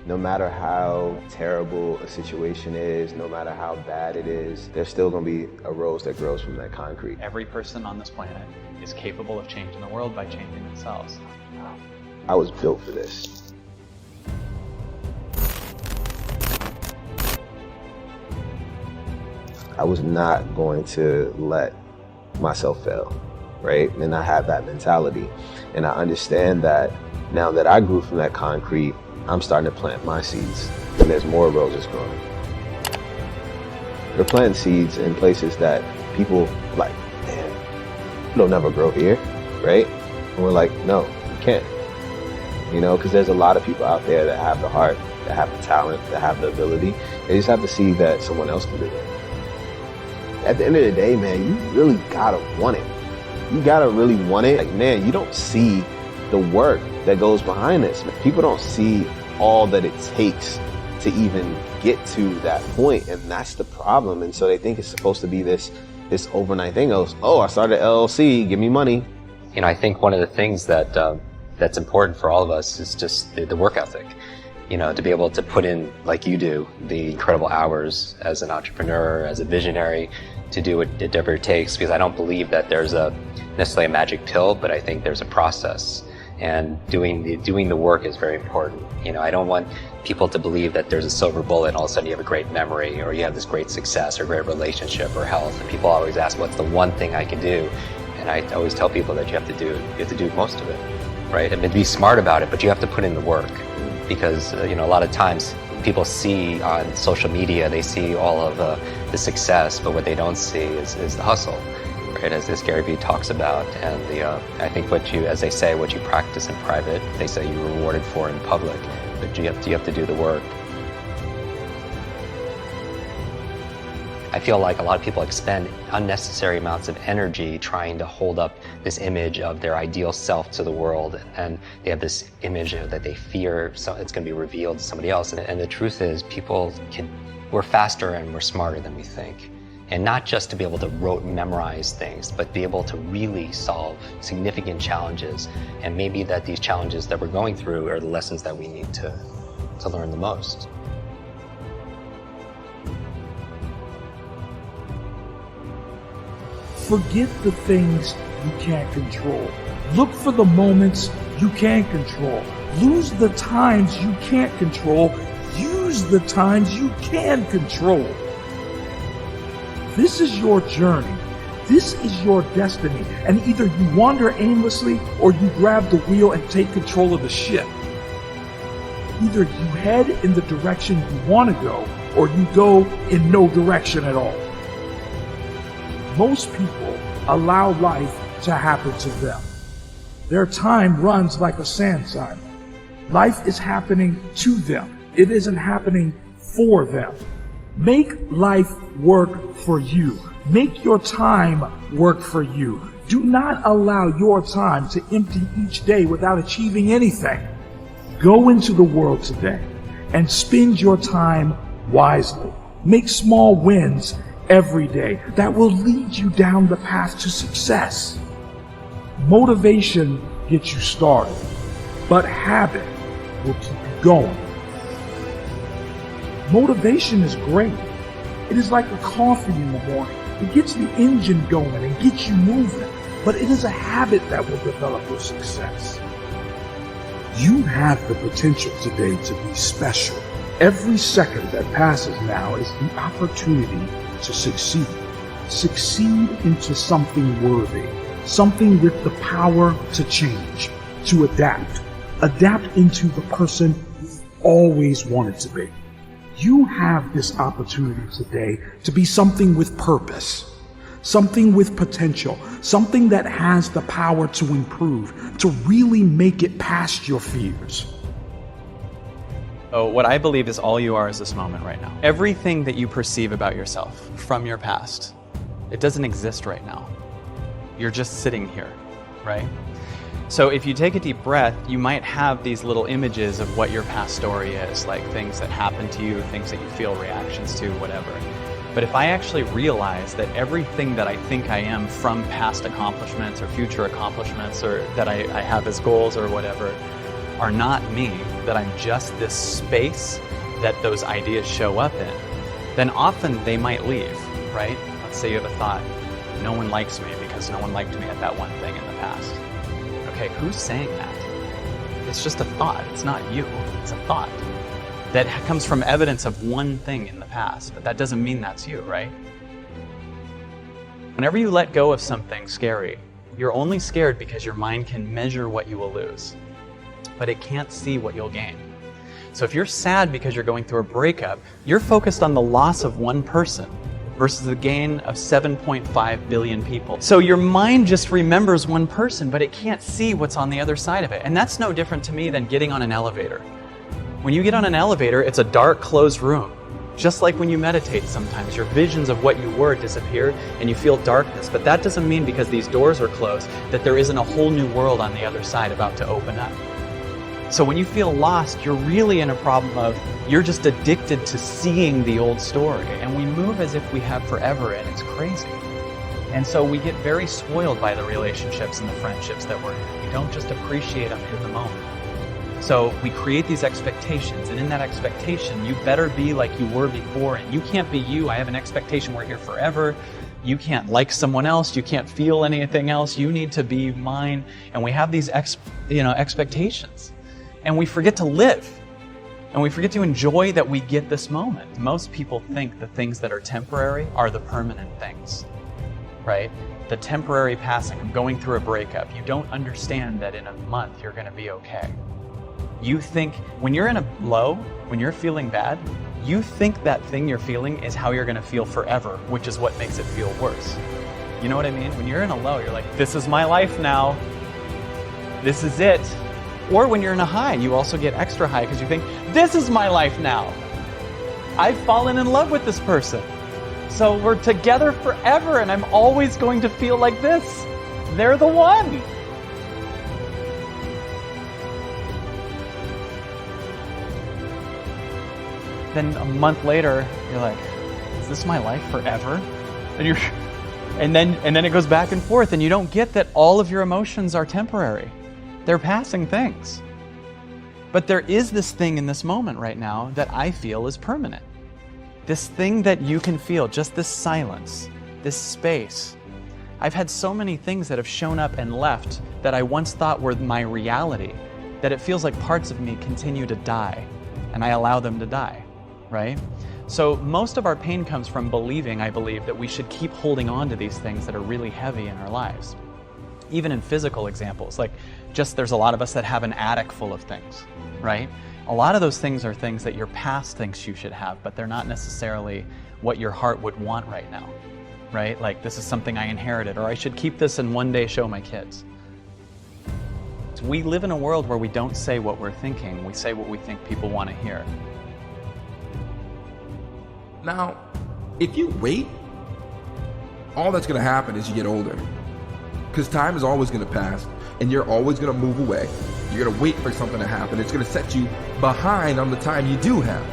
No matter how terrible a situation is, no matter how bad it is, there's still gonna be a rose that grows from that concrete. Every person on this planet is capable of changing the world by changing themselves. I was built for this. I was not going to let myself fail, right? And I have that mentality. And I understand that now that I grew from that concrete, I'm starting to plant my seeds. And there's more roses growing. We're planting seeds in places that people like, man, it'll never grow here, right? And we're like, no, you can't. You know, because there's a lot of people out there that have the heart, that have the talent, that have the ability. They just have to see that someone else can do it. At the end of the day, man, you really gotta want it. You gotta really want it. Like, man, you don't see the work that goes behind this. People don't see all that it takes to even get to that point, and that's the problem. And so they think it's supposed to be this overnight thing. Oh, I started an LLC, give me money. You know, I think one of the things that that's important for all of us is just the work ethic. You know, to be able to put in, like you do, the incredible hours as an entrepreneur, as a visionary, to do whatever it takes, because I don't believe that there's necessarily a magic pill, but I think there's a process. And doing the work is very important. You know, I don't want people to believe that there's a silver bullet and all of a sudden you have a great memory, or you have this great success or great relationship or health. And people always ask, what's the one thing I can do? And I always tell people that you have to do most of it, right? I mean, be smart about it, but you have to put in the work. Because, you know, a lot of times people see on social media, they see all of the success, but what they don't see is the hustle, right? As Gary Vee talks about. And I think as they say, what you practice in private, they say you're rewarded for in public, but you have to do the work. I feel like a lot of people expend unnecessary amounts of energy trying to hold up this image of their ideal self to the world, and they have this image that they fear it's going to be revealed to somebody else. And the truth is, we're faster and we're smarter than we think. And not just to be able to memorize things, but be able to really solve significant challenges. And maybe that these challenges that we're going through are the lessons that we need to learn the most. Forget the things you can't control. Look for the moments you can control. Lose the times you can't control. Use the times you can control. This is your journey. This is your destiny. And either you wander aimlessly or you grab the wheel and take control of the ship. Either you head in the direction you want to go or you go in no direction at all. Most people allow life to happen to them. Their time runs like a sand cycle. Life is happening to them. It isn't happening for them. Make life work for you. Make your time work for you. Do not allow your time to empty each day without achieving anything. Go into the world today and spend your time wisely. Make small wins every day that will lead you down the path to success. Motivation gets you started, but habit will keep you going. Motivation is great. It is like a coffee in the morning. It gets the engine going and gets you moving, but it is a habit that will develop your success. You have the potential today to be special. Every second that passes now is the opportunity to succeed. Succeed into something worthy, something with the power to change, to adapt. Adapt into the person you've always wanted to be. You have this opportunity today to be something with purpose, something with potential, something that has the power to improve, to really make it past your fears. So what I believe is all you are is this moment right now. Everything that you perceive about yourself from your past, it doesn't exist right now. You're just sitting here, right? So if you take a deep breath, you might have these little images of what your past story is, like things that happened to you, things that you feel reactions to, whatever. But if I actually realize that everything that I think I am from past accomplishments or future accomplishments or that I have as goals or whatever, are not me, that I'm just this space that those ideas show up in, then often they might leave, right? Let's say you have a thought, no one likes me because no one liked me at that one thing in the past. Okay, who's saying that? It's just a thought. It's not you. It's a thought that comes from evidence of one thing in the past, but that doesn't mean that's you, right? Whenever you let go of something scary, you're only scared because your mind can measure what you will lose, but it can't see what you'll gain. So if you're sad because you're going through a breakup, you're focused on the loss of one person versus the gain of 7.5 billion people. So your mind just remembers one person, but it can't see what's on the other side of it. And that's no different to me than getting on an elevator. When you get on an elevator, it's a dark, closed room. Just like when you meditate sometimes, your visions of what you were disappear and you feel darkness. But that doesn't mean because these doors are closed that there isn't a whole new world on the other side about to open up. So when you feel lost, you're really in a problem of you're just addicted to seeing the old story. And we move as if we have forever, and it's crazy. And so we get very spoiled by the relationships and the friendships that we're in. We don't just appreciate them in the moment. So we create these expectations, and in that expectation, you better be like you were before, and you can't be you. I have an expectation we're here forever. You can't like someone else. You can't feel anything else. You need to be mine. And we have these expectations. And we forget to live. And we forget to enjoy that we get this moment. Most people think the things that are temporary are the permanent things, right? The temporary passing of going through a breakup. You don't understand that in a month you're going to be okay. You think when you're in a low, when you're feeling bad, you think that thing you're feeling is how you're going to feel forever, which is what makes it feel worse. You know what I mean? When you're in a low, you're like, this is my life now. This is it. Or when you're in a high, you also get extra high because you think, this is my life now. I've fallen in love with this person. So we're together forever and I'm always going to feel like this. They're the one. Then a month later, you're like, is this my life forever? And then it goes back and forth, and you don't get that all of your emotions are temporary. They're passing things. But there is this thing in this moment right now that I feel is permanent. This thing that you can feel, just this silence, this space. I've had so many things that have shown up and left that I once thought were my reality, that it feels like parts of me continue to die, and I allow them to die, right? So most of our pain comes from believing, I believe, that we should keep holding on to these things that are really heavy in our lives. Even in physical examples, like just there's a lot of us that have an attic full of things, right? A lot of those things are things that your past thinks you should have, but they're not necessarily what your heart would want right now, right? Like this is something I inherited, or I should keep this and one day show my kids. So we live in a world where we don't say what we're thinking, we say what we think people want to hear. Now, if you wait, all that's going to happen is you get older. Because time is always going to pass, and you're always going to move away. You're going to wait for something to happen. It's going to set you behind on the time you do have.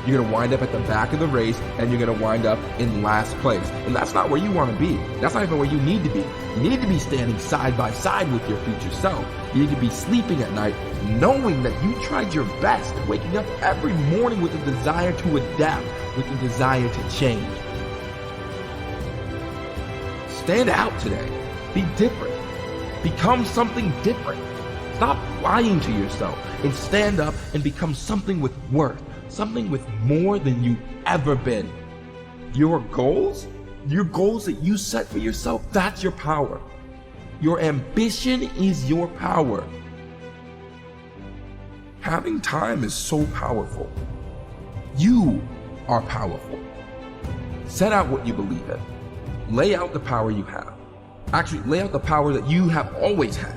You're going to wind up at the back of the race, and you're going to wind up in last place. And that's not where you want to be. That's not even where you need to be. You need to be standing side by side with your future self. You need to be sleeping at night, knowing that you tried your best, waking up every morning with a desire to adapt, with a desire to change. Stand out today. Be different. Become something different. Stop lying to yourself and stand up and become something with worth, something with more than you've ever been. Your goals that you set for yourself, that's your power. Your ambition is your power. Having time is so powerful. You are powerful. Set out what you believe in. Lay out the power you have. Actually, lay out the power that you have always had.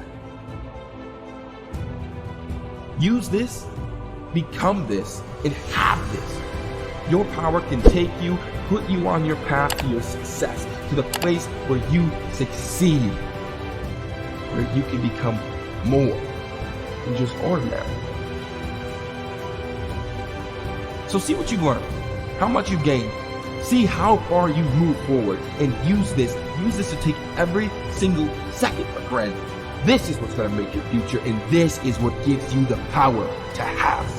Use this, become this, and have this. Your power can take you, put you on your path to your success, to the place where you succeed, where you can become more than just ordinary. So see what you've learned, how much you've gained, see how far you've moved forward, and use this to take every single second for granted. This is what's going to make your future, and this is what gives you the power to have